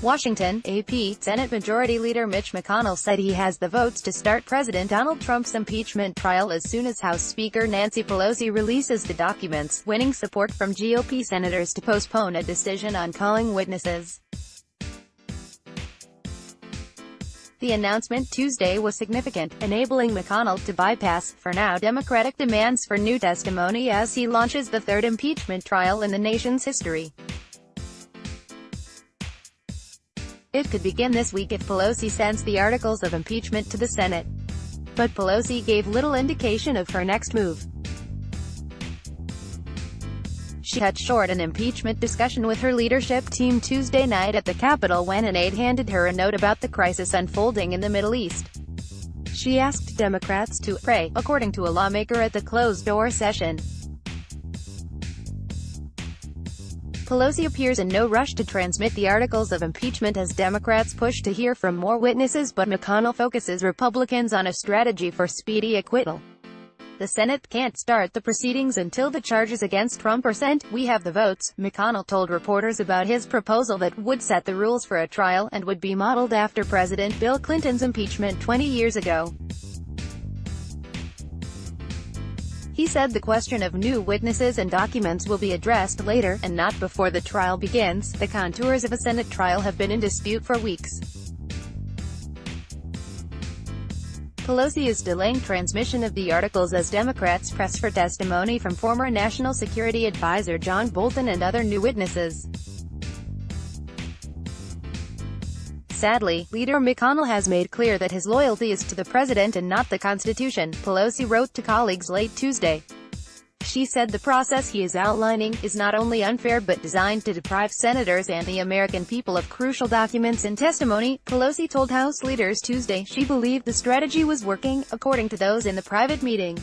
Washington, AP. Senate Majority Leader Mitch McConnell said he has the votes to start President Donald Trump's impeachment trial as soon as House Speaker Nancy Pelosi releases the documents, winning support from GOP senators to postpone a decision on calling witnesses. The announcement Tuesday was significant, enabling McConnell to bypass, for now, Democratic demands for new testimony as he launches the third impeachment trial in the nation's history. It could begin this week if Pelosi sends the articles of impeachment to the Senate. But Pelosi gave little indication of her next move. She cut short an impeachment discussion with her leadership team Tuesday night at the Capitol when an aide handed her a note about the crisis unfolding in the Middle East. She asked Democrats to pray, according to a lawmaker at the closed-door session. Pelosi appears in no rush to transmit the articles of impeachment as Democrats push to hear from more witnesses, but McConnell focuses Republicans on a strategy for speedy acquittal. The Senate can't start the proceedings until the charges against Trump are sent. We have the votes, McConnell told reporters about his proposal that would set the rules for a trial and would be modeled after President Bill Clinton's impeachment 20 years ago. He said the question of new witnesses and documents will be addressed later, and not before the trial begins. The contours of a Senate trial have been in dispute for weeks. Pelosi is delaying transmission of the articles as Democrats press for testimony from former National Security Advisor John Bolton and other new witnesses. Sadly, Leader McConnell has made clear that his loyalty is to the president and not the Constitution, Pelosi wrote to colleagues late Tuesday. She said the process he is outlining is not only unfair but designed to deprive senators and the American people of crucial documents and testimony. Pelosi told House leaders Tuesday she believed the strategy was working, according to those in the private meeting.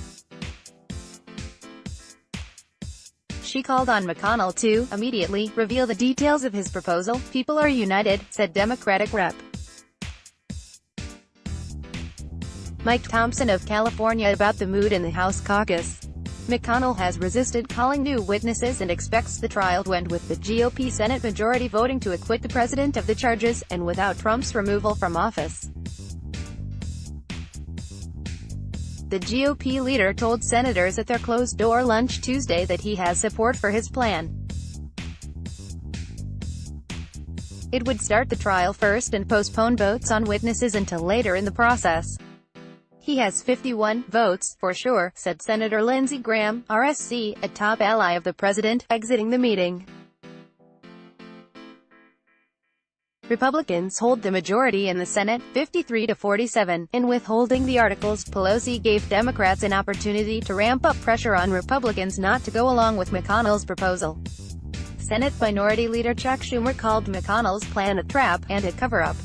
She called on McConnell to immediately reveal the details of his proposal. People are united, said Democratic Rep. Mike Thompson of California about the mood in the House caucus. McConnell has resisted calling new witnesses and expects the trial to end with the GOP Senate majority voting to acquit the president of the charges, and without Trump's removal from office. The GOP leader told senators at their closed-door lunch Tuesday that he has support for his plan. It would start the trial first and postpone votes on witnesses until later in the process. He has 51 votes, for sure, said Senator Lindsey Graham, RSC, a top ally of the president, exiting the meeting. Republicans hold the majority in the Senate, 53-47. In withholding the articles, Pelosi gave Democrats an opportunity to ramp up pressure on Republicans not to go along with McConnell's proposal. Senate Minority Leader Chuck Schumer called McConnell's plan a trap and a cover-up.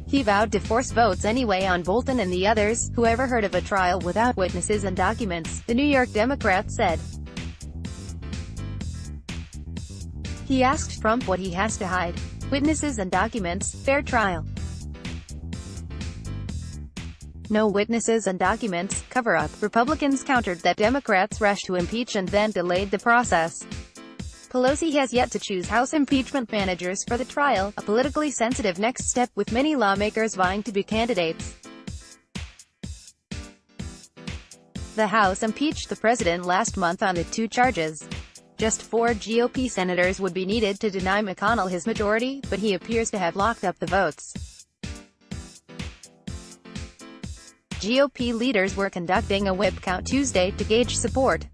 He vowed to force votes anyway on Bolton and the others. Whoever heard of a trial without witnesses and documents, the New York Democrat said. He asked Trump what he has to hide. Witnesses and documents, fair trial. No witnesses and documents, cover-up. Republicans countered that Democrats rushed to impeach and then delayed the process. Pelosi has yet to choose House impeachment managers for the trial, a politically sensitive next step, with many lawmakers vying to be candidates. The House impeached the president last month on the two charges. Just 4 GOP senators would be needed to deny McConnell his majority, but he appears to have locked up the votes. GOP leaders were conducting a whip count Tuesday to gauge support.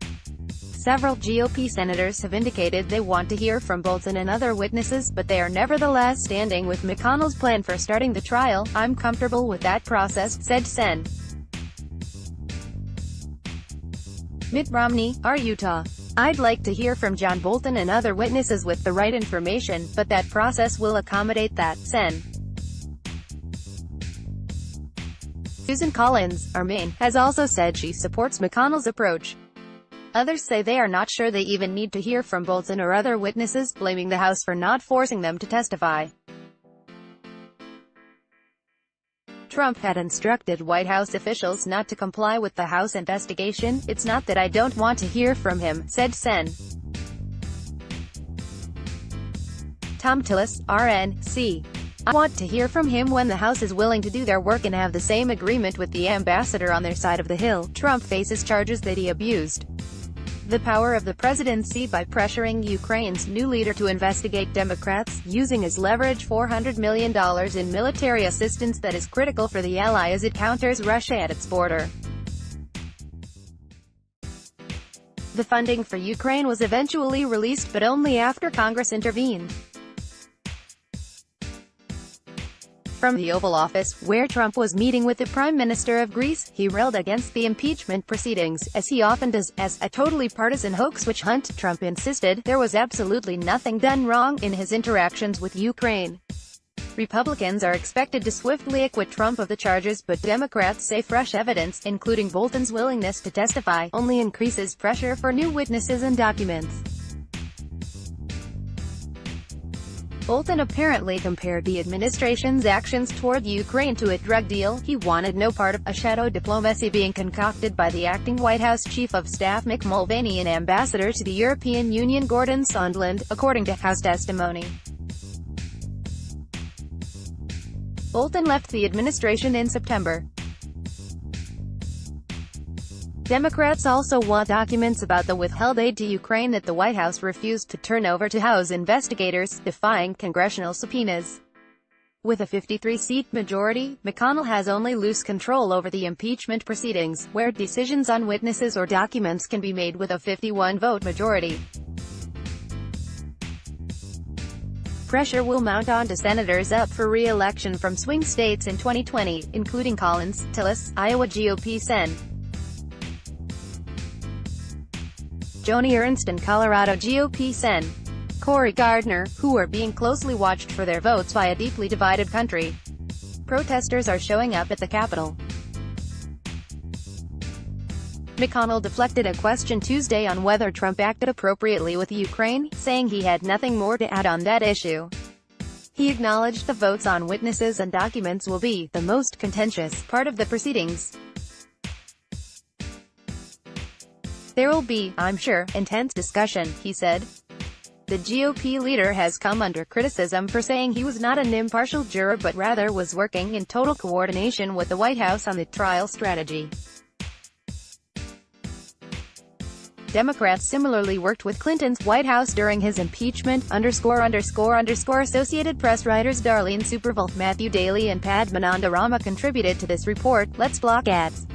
Several GOP senators have indicated they want to hear from Bolton and other witnesses, but they are nevertheless standing with McConnell's plan for starting the trial. I'm comfortable with that process, said Sen. Mitt Romney, R. Utah. I'd like to hear from John Bolton and other witnesses with the right information, but that process will accommodate that, Sen. Susan Collins, R. Maine, has also said she supports McConnell's approach. Others say they are not sure they even need to hear from Bolton or other witnesses, blaming the House for not forcing them to testify. Trump had instructed White House officials not to comply with the House investigation. It's not that I don't want to hear from him, said Sen. Tom Tillis, RNC. I want to hear from him when the House is willing to do their work and have the same agreement with the ambassador on their side of the Hill. Trump faces charges that he abused the power of the presidency by pressuring Ukraine's new leader to investigate Democrats, using as leverage $400 million in military assistance that is critical for the ally as it counters Russia at its border. The funding for Ukraine was eventually released, but only after Congress intervened. From the Oval Office, where Trump was meeting with the Prime Minister of Greece, he railed against the impeachment proceedings, as he often does, as a totally partisan hoax witch hunt. Trump insisted there was absolutely nothing done wrong in his interactions with Ukraine. Republicans are expected to swiftly acquit Trump of the charges, but Democrats say fresh evidence, including Bolton's willingness to testify, only increases pressure for new witnesses and documents. Bolton apparently compared the administration's actions toward Ukraine to a drug deal. He wanted no part of a shadow diplomacy being concocted by the acting White House Chief of Staff Mick Mulvaney and Ambassador to the European Union Gordon Sondland, according to House testimony. Bolton left the administration in September. Democrats also want documents about the withheld aid to Ukraine that the White House refused to turn over to House investigators, defying congressional subpoenas. With a 53-seat majority, McConnell has only loose control over the impeachment proceedings, where decisions on witnesses or documents can be made with a 51-vote majority. Pressure will mount onto senators up for re-election from swing states in 2020, including Collins, Tillis, Iowa GOP Sen. Joni Ernst and Colorado GOP Sen. Cory Gardner, who are being closely watched for their votes by a deeply divided country. Protesters are showing up at the Capitol. McConnell deflected a question Tuesday on whether Trump acted appropriately with Ukraine, saying he had nothing more to add on that issue. He acknowledged the votes on witnesses and documents will be the most contentious part of the proceedings. There will be, I'm sure, intense discussion, he said. The GOP leader has come under criticism for saying he was not an impartial juror but rather was working in total coordination with the White House on the trial strategy. Democrats similarly worked with Clinton's White House during his impeachment. Associated Press writers Darlene Supervolt, Matthew Daly and Padmananda Rama contributed to this report. Let's block ads.